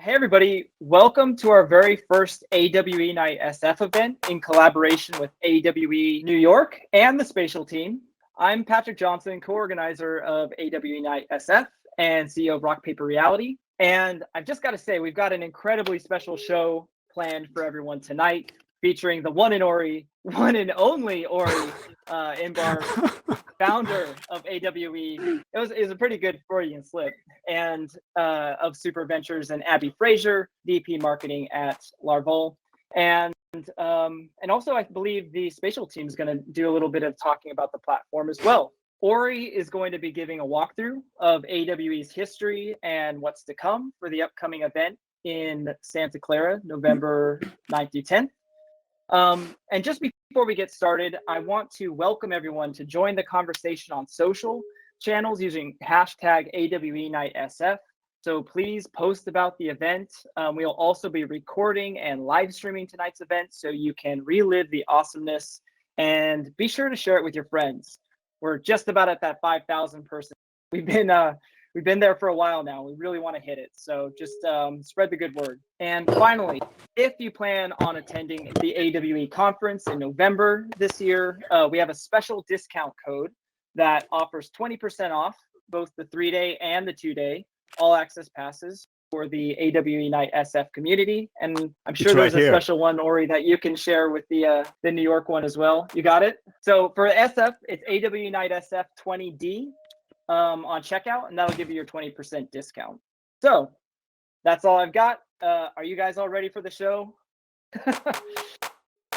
Hey everybody, welcome to our very first AWE Nite SF event in collaboration with AWE New York and the Spatial team. I'm Patrick Johnson, co-organizer of AWE Nite SF and CEO of Rock Paper Reality. And I've just got to say, we've got an incredibly special show planned for everyone tonight, featuring the one and only Ori Inbar, founder of AWE. It was a pretty good Freudian slip, and of Super Ventures, and Abby Fraser, VP Marketing at Larval. And also I believe the Spatial team is going to do a little bit of talking about the platform as well. Ori is going to be giving a walkthrough of AWE's history and what's to come for the upcoming event in Santa Clara, November 9th through 10th. And just before we get started, I want to welcome everyone to join the conversation on social channels using hashtag AWE Nite SF. So please post about the event. We'll also be recording and live streaming tonight's event so you can relive the awesomeness, and be sure to share it with your friends. We're just about at that 5,000 person. We've been there for a while now. We really want to hit it. So just spread the good word. And finally, if you plan on attending the AWE conference in November this year, we have a special discount code that offers 20% off both the 3-day and the 2-day all access passes for the AWE Nite SF community. And I'm sure there's a special one, Ori, that you can share with the New York one as well. You got it? So for SF, it's AWE Nite SF 20D. On checkout, and that'll give you your 20% discount. So that's all I've got. Are you guys all ready for the show?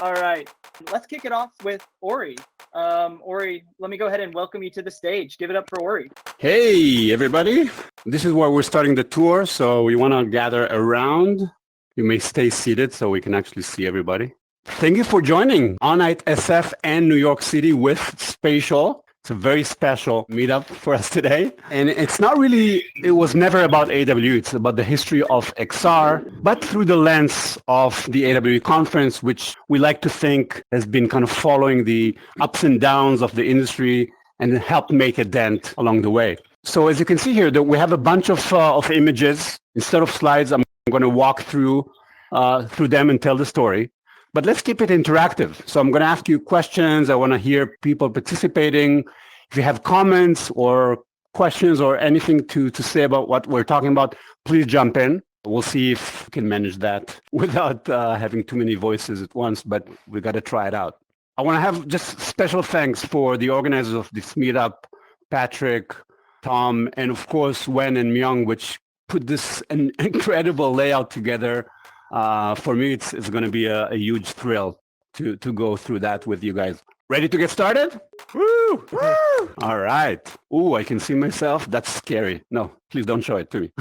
All right, let's kick it off with Ori. Ori, let me go ahead and welcome you to the stage. Give it up for Ori. Hey, everybody. This is where we're starting the tour, so we want to gather around. You may stay seated so we can actually see everybody. Thank you for joining on Nite SF and New York City with Spatial. It's a very special meetup for us today. And it's not really, it was never about AWE. It's about the history of XR, but through the lens of the AWE conference, which we like to think has been kind of following the ups and downs of the industry and helped make a dent along the way. So as you can see here, we have a bunch of images. Instead of slides, I'm going to walk through them and tell the story. But let's keep it interactive. So I'm going to ask you questions. I want to hear people participating. If you have comments or questions or anything to say about what we're talking about, please jump in. We'll see if we can manage that without having too many voices at once, but we got to try it out. I want to have just special thanks for the organizers of this meetup, Patrick, Tom, and of course, Wen and Myung, which put this incredible layout together. For me, it's going to be a huge thrill to go through that with you guys. Ready to get started? Woo! Woo! All right. Ooh, I can see myself. That's scary. No, please don't show it to me.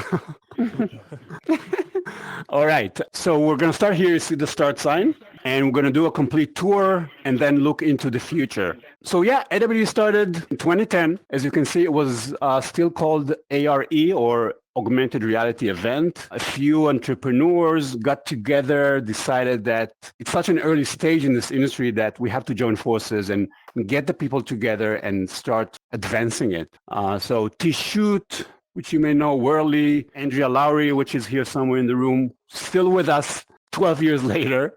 All right. So we're going to start here. You see the start sign. And we're going to do a complete tour and then look into the future. So yeah, AWE started in 2010. As you can see, it was still called ARE, or Augmented Reality Event. A few entrepreneurs got together, decided that it's such an early stage in this industry that we have to join forces and get the people together and start advancing it. So T-Shoot, which you may know, Whirly, Andrea Lowry, which is here somewhere in the room, still with us 12 years later.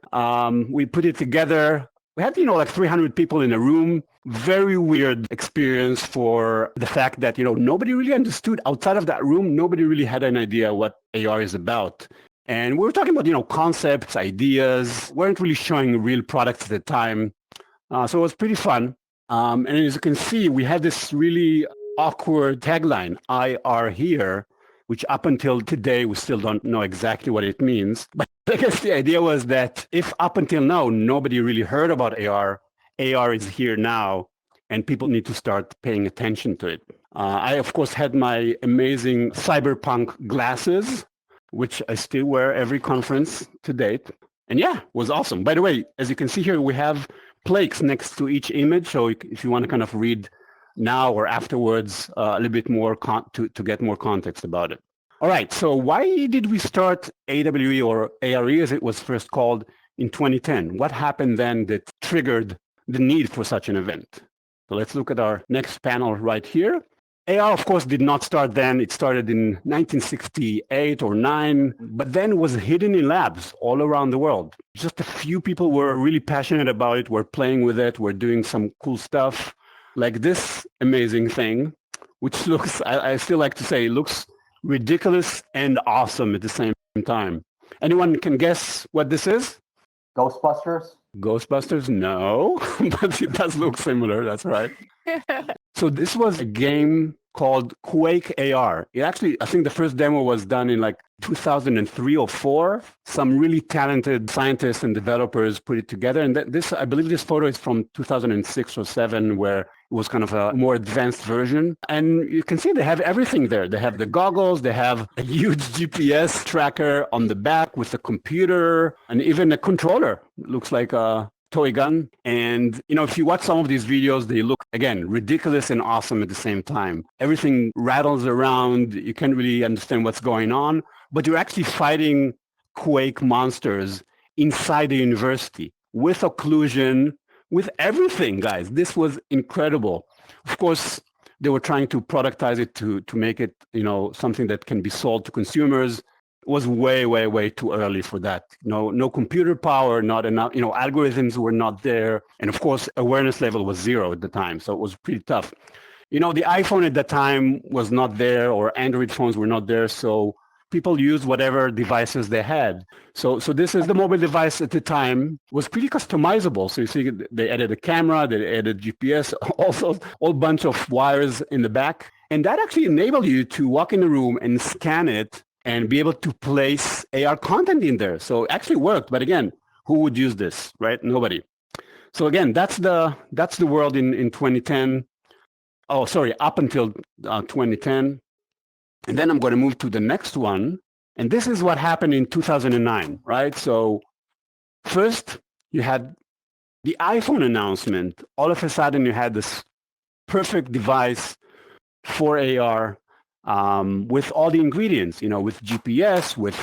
We put it together. We had, like 300 people in a room. Very weird experience for the fact that, nobody really understood outside of that room. Nobody really had an idea what AR is about. And we were talking about, concepts, ideas, weren't really showing real products at the time. So it was pretty fun. And as you can see, we had this really awkward tagline, I are here, which up until today, we still don't know exactly what it means. But I guess the idea was that if up until now, nobody really heard about AR, AR is here now, and people need to start paying attention to it. I, of course, had my amazing cyberpunk glasses, which I still wear every conference to date. And yeah, it was awesome. By the way, as you can see here, we have plaques next to each image. So if you want to kind of read now or afterwards a little bit more to get more context about it. All right, so why did we start AWE, or ARE as it was first called, in 2010? What happened then that triggered the need for such an event? So let's look at our next panel right here. AR, of course, did not start then. It started in 1968 or 9, but then was hidden in labs all around the world. Just a few people were really passionate about it, were playing with it, were doing some cool stuff, like this amazing thing, which looks, I still like to say, looks ridiculous and awesome at the same time. Anyone can guess what this is? Ghostbusters? Ghostbusters? No, but it does look similar, that's right. So this was a game called Quake AR. It actually, I think the first demo was done in like 2003 or 4. Some really talented scientists and developers put it together. And this, I believe this photo is from 2006 or 7, where it was kind of a more advanced version. And you can see they have everything there. They have the goggles, they have a huge GPS tracker on the back with a computer and even a controller. It looks like a toy gun. And, you know, if you watch some of these videos, they look, again, ridiculous and awesome at the same time. Everything rattles around. You can't really understand what's going on, but you're actually fighting Quake monsters inside the university with occlusion, with everything, guys. This was incredible. Of course, they were trying to productize it to make it, you know, something that can be sold to consumers. Was way, way, way too early for that. No computer power, not enough, you know, algorithms were not there. And of course, awareness level was 0 at the time. So it was pretty tough. You know, the iPhone at that time was not there, or Android phones were not there. So people used whatever devices they had. So this is the mobile device at the time, was pretty customizable. So you see, they added a camera, they added GPS, also all bunch of wires in the back. And that actually enabled you to walk in the room and scan it and be able to place AR content in there. So it actually worked. But again, who would use this, right? Nobody. So again, that's the world in 2010. Oh, sorry, up until 2010. And then I'm going to move to the next one. And this is what happened in 2009, right? So first, you had the iPhone announcement. All of a sudden, you had this perfect device for AR, with all the ingredients, you know, with GPS, with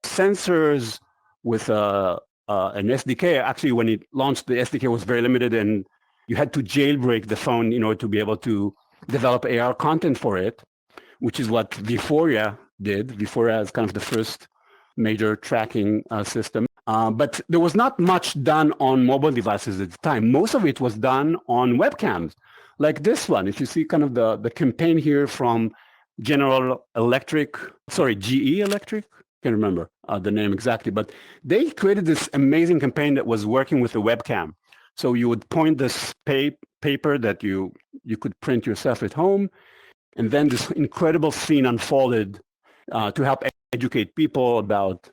sensors, with an SDK. Actually, when it launched, the SDK was very limited, and you had to jailbreak the phone in order to be able to develop AR content for it, which is what Vuforia did. Vuforia is kind of the first major tracking system. But there was not much done on mobile devices at the time. Most of it was done on webcams, like this one. If you see kind of the campaign here from GE Electric, can't remember the name exactly, but they created this amazing campaign that was working with the webcam. So you would point this paper that you could print yourself at home, and then this incredible scene unfolded to help educate people about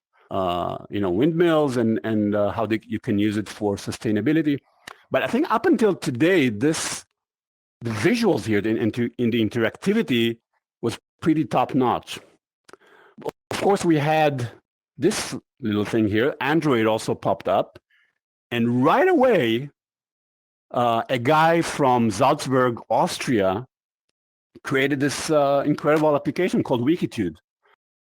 you know, windmills and how you can use it for sustainability. But I think up until today, the visuals here in the interactivity was pretty top notch. Of course, we had this little thing here. Android also popped up. And right away, a guy from Salzburg, Austria, created this incredible application called Wikitude,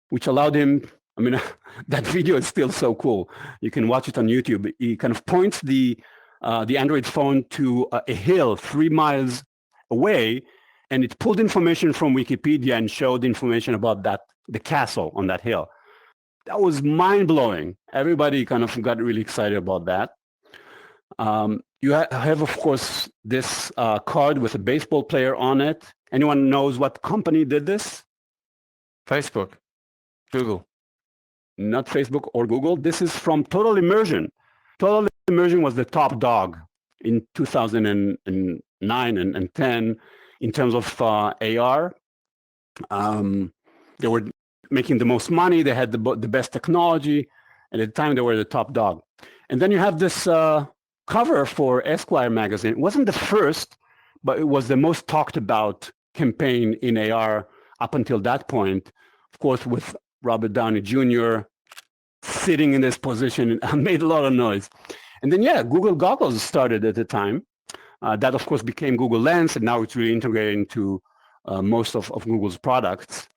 which allowed him, I mean, that video is still so cool. You can watch it on YouTube. He kind of points the Android phone to a hill 3 miles away, and it pulled information from Wikipedia and showed information about the castle on that hill. That was mind-blowing. Everybody kind of got really excited about that. You have, of course, this card with a baseball player on it. Anyone knows what company did this? Facebook, Google. Not Facebook or Google. This is from Total Immersion. Total Immersion was the top dog in 2009 and 10 in terms of AR. They were making the most money. They had the best technology. And at the time, they were the top dog. And then you have this cover for Esquire magazine. It wasn't the first, but it was the most talked about campaign in AR up until that point. Of course, with Robert Downey Jr. sitting in this position, made a lot of noise. And then, yeah, Google Goggles started at the time. That, of course, became Google Lens, and now it's really integrated into most of Google's products.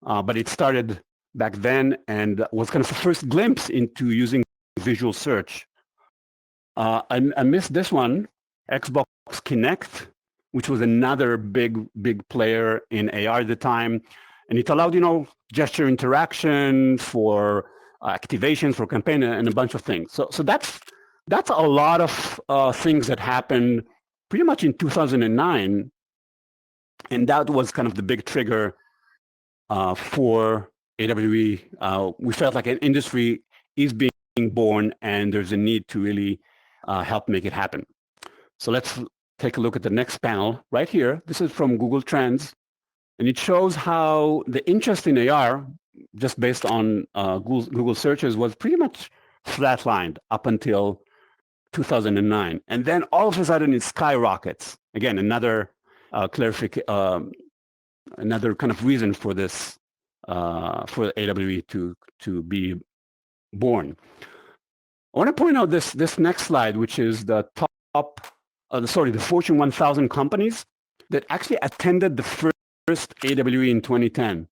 But it started back then and was kind of the first glimpse into using visual search. I missed this one, Xbox Kinect, which was another big player in AR at the time. And it allowed, gesture interaction for activation, for campaign, and a bunch of things. So that's a lot of things that happened pretty much in 2009. And that was kind of the big trigger for AWE. We felt like an industry is being born and there's a need to really help make it happen. So let's take a look at the next panel right here. This is from Google Trends, and it shows how the interest in AR, just based on Google searches, was pretty much flatlined up until 2009. And then all of a sudden it skyrockets. Again, another another kind of reason for this, for AWE to be born. I want to point out this next slide, which is the the Fortune 1000 companies that actually attended the first AWE in 2010.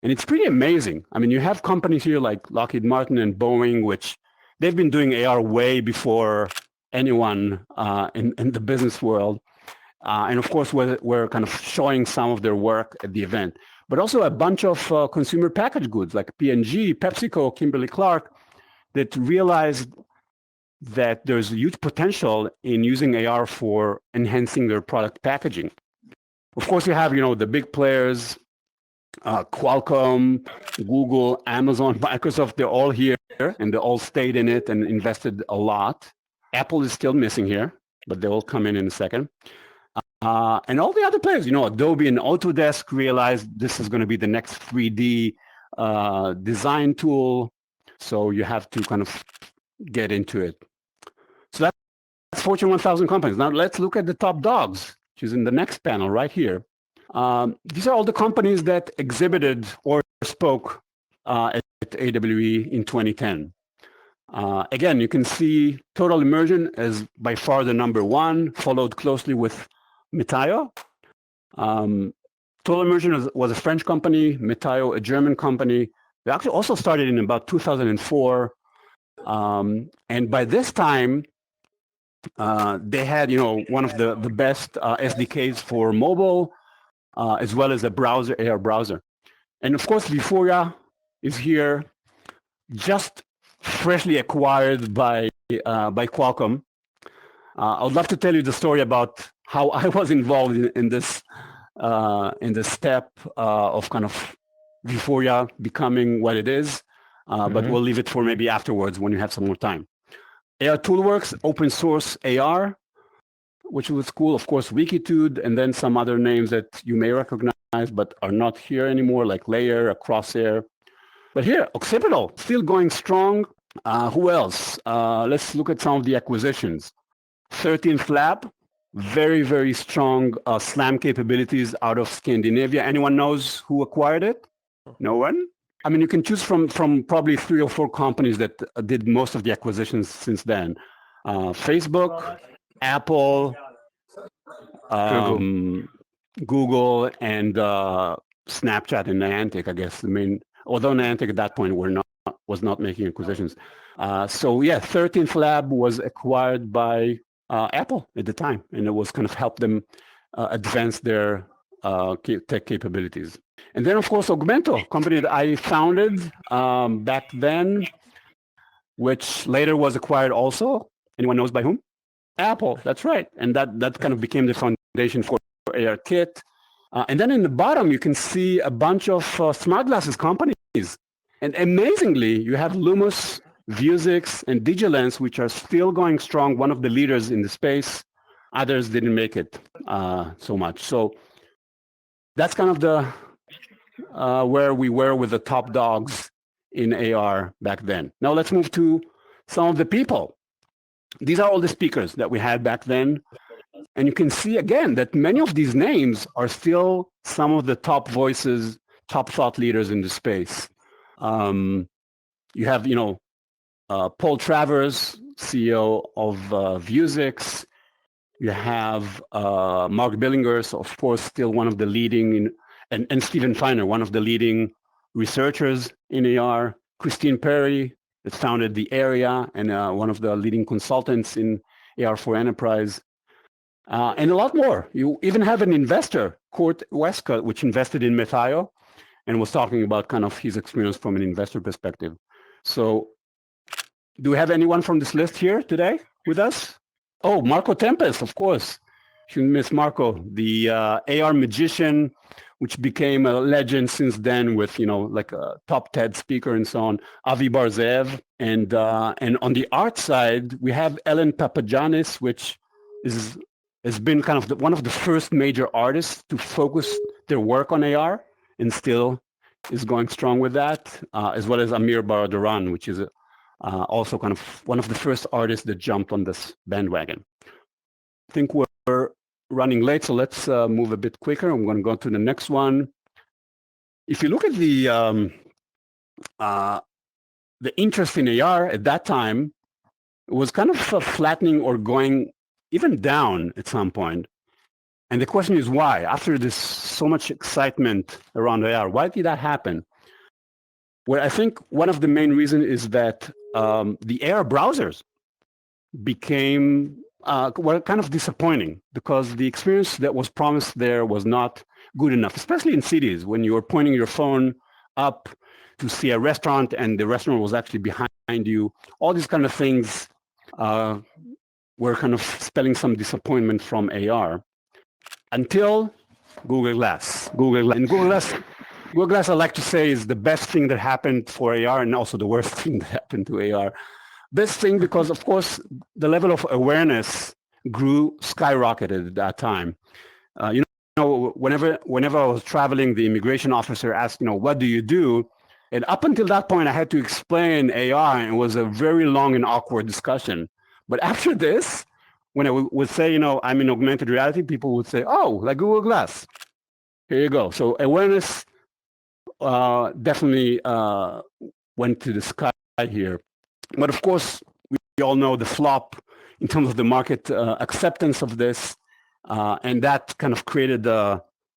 And it's pretty amazing. I mean, you have companies here like Lockheed Martin and Boeing, which they've been doing AR way before anyone in the business world. And of course, we're kind of showing some of their work at the event. But also a bunch of consumer packaged goods like P&G, PepsiCo, Kimberly-Clark, that realized that there's a huge potential in using AR for enhancing their product packaging. Of course, you have, the big players, Qualcomm, Google, Amazon, Microsoft, they're all here, and they all stayed in it and invested a lot. Apple is still missing here, but they will come in a second. And all the other players, Adobe and Autodesk realized this is going to be the next 3D design tool. So you have to kind of get into it. So that's Fortune 1000 companies. Now let's look at the top dogs, which is in the next panel right here. These are all the companies that exhibited or spoke at AWE in 2010. Again, you can see Total Immersion as by far the number one, followed closely with Metaio. Total Immersion was a French company, Metaio a German company. They actually also started in about 2004. And by this time, they had, one of the best SDKs for mobile, as well as a browser, AR browser. And of course, Vuforia is here, just freshly acquired by Qualcomm. I would love to tell you the story about how I was involved in this step of kind of Vuforia becoming what it is, but we'll leave it for maybe afterwards when you have some more time. AR Toolworks, open source AR, which was cool. Of course, Wikitude, and then some other names that you may recognize but are not here anymore, like Layer, Crosshair. But here, Occipital, still going strong. Who else? Let's look at some of the acquisitions. 13th Lab, very, very strong SLAM capabilities out of Scandinavia. Anyone knows who acquired it? No one? I mean, you can choose from probably 3 or 4 companies that did most of the acquisitions since then. Facebook, Apple, Google, and Snapchat and Niantic, I guess. I mean, although Niantic at that point was not making acquisitions. So yeah, 13th Lab was acquired by Apple at the time, and it was kind of helped them advance their tech capabilities. And then, of course, Augmento, company that I founded back then, which later was acquired also. Anyone knows by whom? Apple, that's right. And that kind of became the foundation for ARKit. And then in the bottom, you can see a bunch of smart glasses companies. And amazingly, you have Lumos, Vuzix, and Digilens, which are still going strong, one of the leaders in the space. Others didn't make it so much. So that's kind of the where we were with the top dogs in AR back then. Now let's move to some of the people. These are all the speakers that we had back then. And you can see again that many of these names are still some of the top voices, top thought leaders in the space. You have, Paul Travers, CEO of Vuzix. You have Mark Billingers, of course, still one of the leading, and Stephen Feiner, one of the leading researchers in AR. Christine Perry, that founded the Area and one of the leading consultants in AR for Enterprise. and a lot more. You even have an investor, Kurt Westcott, which invested in Metaio and was talking about kind of his experience from an investor perspective. So do we have anyone from this list here today with us? Oh, Marco Tempest, of course. You miss Marco, the AR magician, which became a legend since then with, like a top TED speaker and so on, Avi Barzev. And on the art side, we have Ellen Papagiannis, which has been kind of one of the first major artists to focus their work on AR and still is going strong with that, as well as Amir Baradaran, which is also kind of one of the first artists that jumped on this bandwagon. I think we're running late, so let's move a bit quicker. I'm going to go to the next one. If you look at the interest in AR at that time, it was kind of flattening or going even down at some point. And the question is why? After this so much excitement around AR, why did that happen? Well, I think one of the main reasons is that the AR browsers became were kind of disappointing because the experience that was promised there was not good enough, especially in cities when you were pointing your phone up to see a restaurant and the restaurant was actually behind you. All these kind of things were kind of spelling some disappointment from AR until Google Glass. Google Glass, I like to say, is the best thing that happened for AR and also the worst thing that happened to AR. Best thing because, of course, the level of awareness skyrocketed at that time. Whenever I was traveling, the immigration officer asked, what do you do? And up until that point, I had to explain AR, and it was a very long and awkward discussion. But after this, when I would say, I'm in augmented reality, people would say, oh, like Google Glass. Here you go. So awareness definitely went to the sky here. But of course, we all know the flop in terms of the market acceptance of this. And that kind of created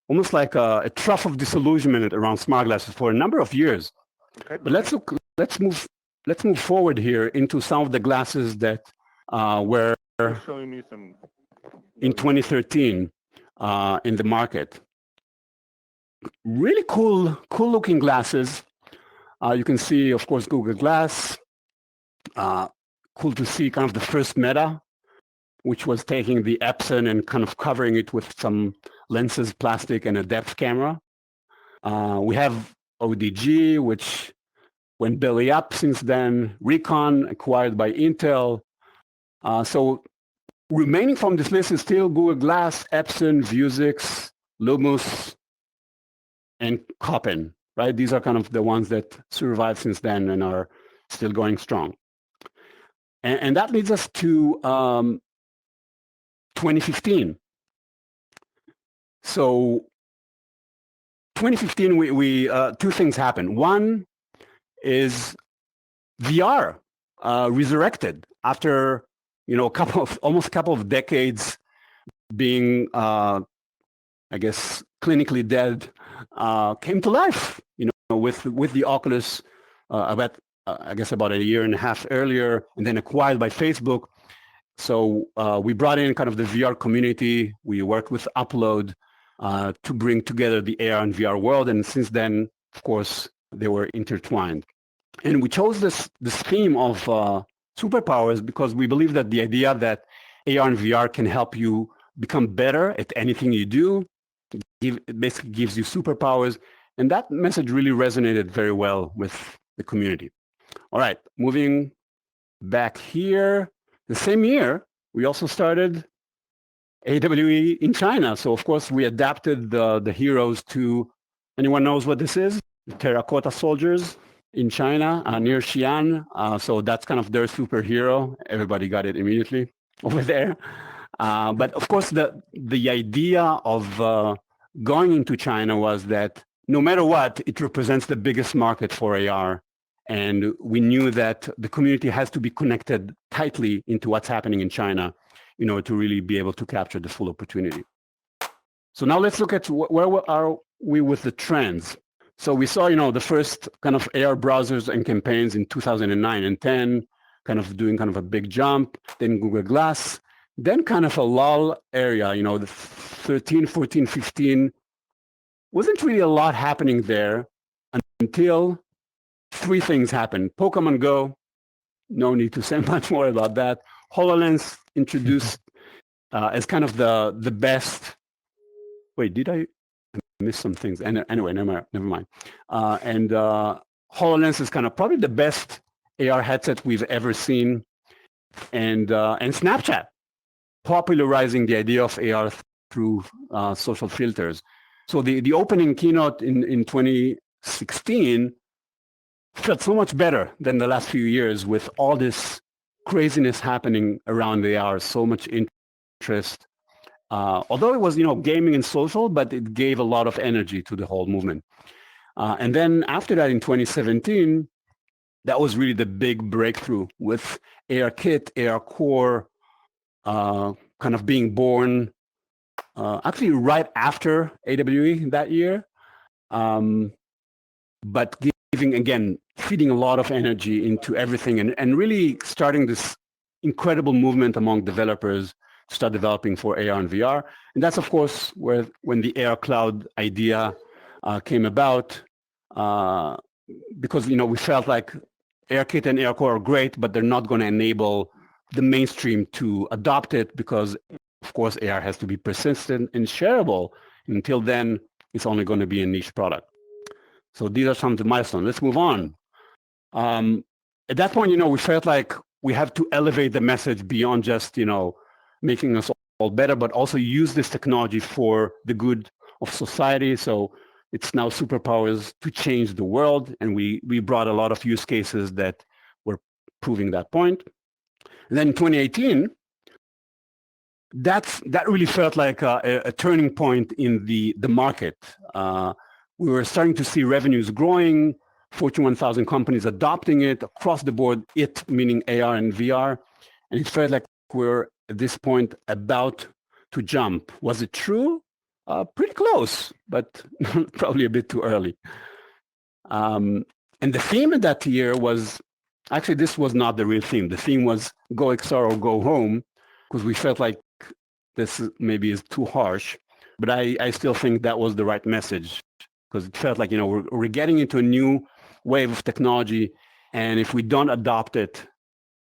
almost like a trough of disillusionment around smart glasses for a number of years. Okay. But let's move forward here into some of the glasses that were showing me some in 2013 in the market. Really cool looking glasses. You can see, of course, Google Glass. Cool to see kind of the first Meta, which was taking the Epson and kind of covering it with some lenses, plastic, and a depth camera. We have ODG, which went belly up since then. Recon, acquired by Intel. So remaining from this list is still Google Glass, Epson, Vuzix, Lumos, and Koppen, right? These are kind of the ones that survived since then and are still going strong. And that leads us to 2015. So 2015, we two things happened. One is VR resurrected after almost a couple of decades being, I guess, clinically dead, came to life. With the Oculus about a year and a half earlier, and then acquired by Facebook. So we brought in kind of the VR community. We worked with Upload to bring together the AR and VR world. And since then, of course, they were intertwined. And we chose this theme of superpowers because we believe that the idea that AR and VR can help you become better at anything you do, it basically gives you superpowers. And that message really resonated very well with the community. All right, moving back here. The same year, we also started AWE in China. So of course, we adapted the heroes to, anyone knows what this is? The terracotta soldiers in China, near Xi'an. So that's kind of their superhero. Everybody got it immediately over there. But of course, the idea of going into China was that no matter what, it represents the biggest market for AR. And we knew that the community has to be connected tightly into what's happening in China, to really be able to capture the full opportunity. So now let's look at where are we with the trends. So we saw, the first kind of AR browsers and campaigns in 2009 and 10, kind of doing kind of a big jump. Then Google Glass Then kind of a lull area, the 13, 14, 15, wasn't really a lot happening there until three things happened. Pokemon Go, no need to say much more about that. HoloLens introduced as kind of the best. Wait, did I miss some things? Anyway, never mind. And HoloLens is kind of probably the best AR headset we've ever seen. And Snapchat, popularizing the idea of AR through social filters. So the opening keynote in 2016 felt so much better than the last few years with all this craziness happening around the AR, so much interest. Although it was, gaming and social, but it gave a lot of energy to the whole movement. And then after that in 2017, that was really the big breakthrough with ARKit, ARCore, kind of being born actually right after AWE that year, but feeding a lot of energy into everything and really starting this incredible movement among developers to start developing for AR and VR. And that's, of course, when the AirCloud idea came about, because, we felt like ARKit and ARCore are great, but they're not going to enable the mainstream to adopt it because, of course, AR has to be persistent and shareable. Until then, it's only going to be a niche product. So these are some of the milestones. Let's move on. At that point, we felt like we have to elevate the message beyond just, making us all better, but also use this technology for the good of society. So it's now superpowers to change the world. And we brought a lot of use cases that were proving that point. And then in 2018, that really felt like a turning point in the market. We were starting to see revenues growing, Fortune 1000 companies adopting it across the board, it meaning AR and VR. And it felt like we're at this point about to jump. Was it true? Pretty close, but probably a bit too early. And the theme of that year was, actually, this was not the real theme. The theme was go XR or go home, because we felt like this maybe is too harsh. But I still think that was the right message, because it felt like, we're getting into a new wave of technology. And if we don't adopt it,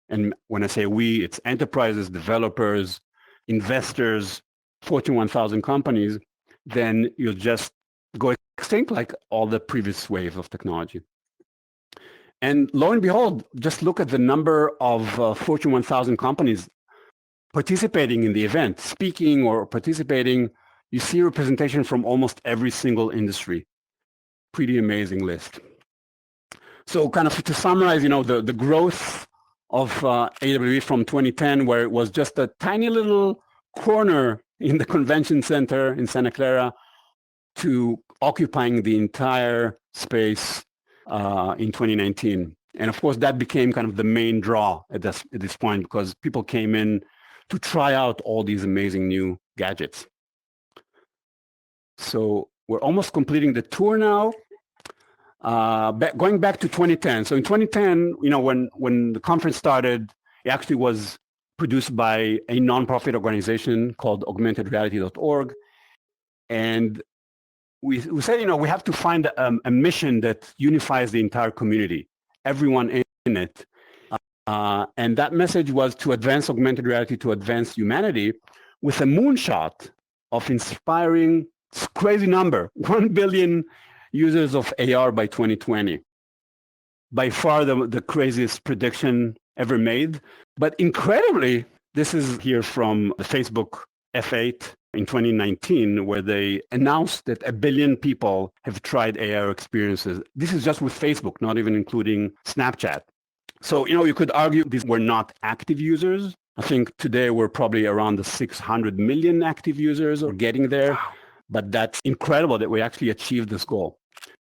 and when I say we, it's enterprises, developers, investors, Fortune 1000 companies, then you'll just go extinct like all the previous wave of technology. And lo and behold, just look at the number of Fortune 1000 companies participating in the event, speaking or participating. You see representation from almost every single industry. Pretty amazing list. So kind of to summarize, the growth of AWE from 2010, where it was just a tiny little corner in the convention center in Santa Clara, to occupying the entire space in 2019. And of course, that became kind of the main draw at this point, because people came in to try out all these amazing new gadgets. So we're almost completing the tour now. Going back to 2010. So in 2010, when the conference started, it actually was produced by a nonprofit organization called augmentedreality.org. And we said, we have to find a mission that unifies the entire community, everyone in it. And that message was to advance augmented reality, to advance humanity, with a moonshot of inspiring, crazy number, 1 billion users of AR by 2020. By far the craziest prediction ever made. But incredibly, this is here from the Facebook F8 in 2019, where they announced that 1 billion people have tried AR experiences. This is just with Facebook, not even including Snapchat. So, you could argue these were not active users. I think today we're probably around the 600 million active users or getting there. Wow. But that's incredible that we actually achieved this goal.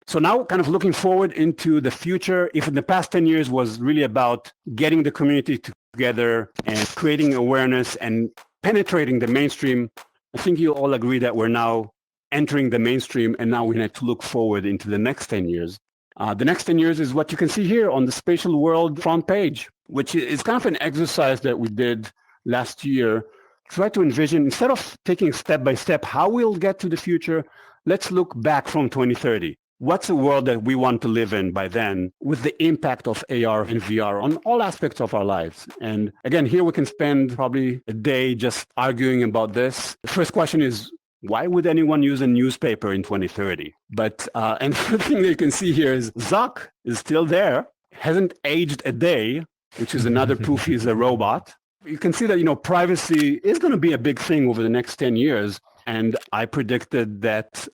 So now kind of looking forward into the future, if in the past 10 years was really about getting the community together and creating awareness and penetrating the mainstream, I think you all agree that we're now entering the mainstream, and now we need to look forward into the next 10 years. The next 10 years is what you can see here on the Spatial World front page, which is kind of an exercise that we did last year, try to envision, instead of taking step by step how we'll get to the future, let's look back from 2030. What's a world that we want to live in by then with the impact of AR and VR on all aspects of our lives? And again, here we can spend probably a day just arguing about this. The first question is, why would anyone use a newspaper in 2030? But, and the thing that you can see here is Zuck is still there, hasn't aged a day, which is another proof he's a robot. You can see that, privacy is going to be a big thing over the next 10 years. And I predicted that,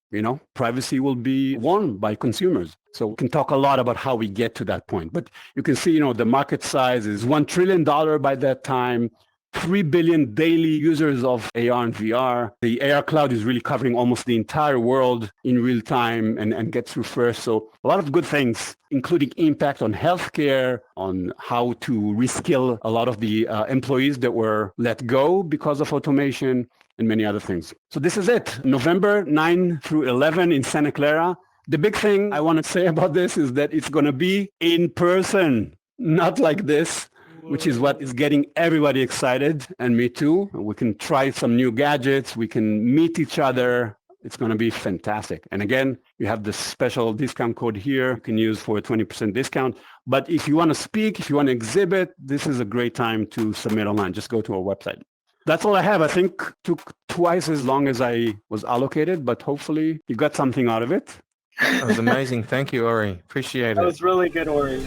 privacy will be won by consumers. So we can talk a lot about how we get to that point. But you can see, the market size is $1 trillion by that time, 3 billion daily users of AR and VR. The AirCloud is really covering almost the entire world in real time and gets through first. So a lot of good things, including impact on healthcare, on how to reskill a lot of the employees that were let go because of automation, and many other things. So this is it, November 9 through 11 in Santa Clara. The big thing I want to say about this is that it's going to be in person, not like this, which is what is getting everybody excited, and me too. We can try some new gadgets. We can meet each other. It's going to be fantastic. And again, you have this special discount code here you can use for a 20% discount. But if you want to speak, if you want to exhibit, this is a great time to submit online. Just go to our website. That's all I have. I think took twice as long as I was allocated, but hopefully you got something out of it. That was amazing. Thank you, Ori. Appreciate it. That was really good, Ori.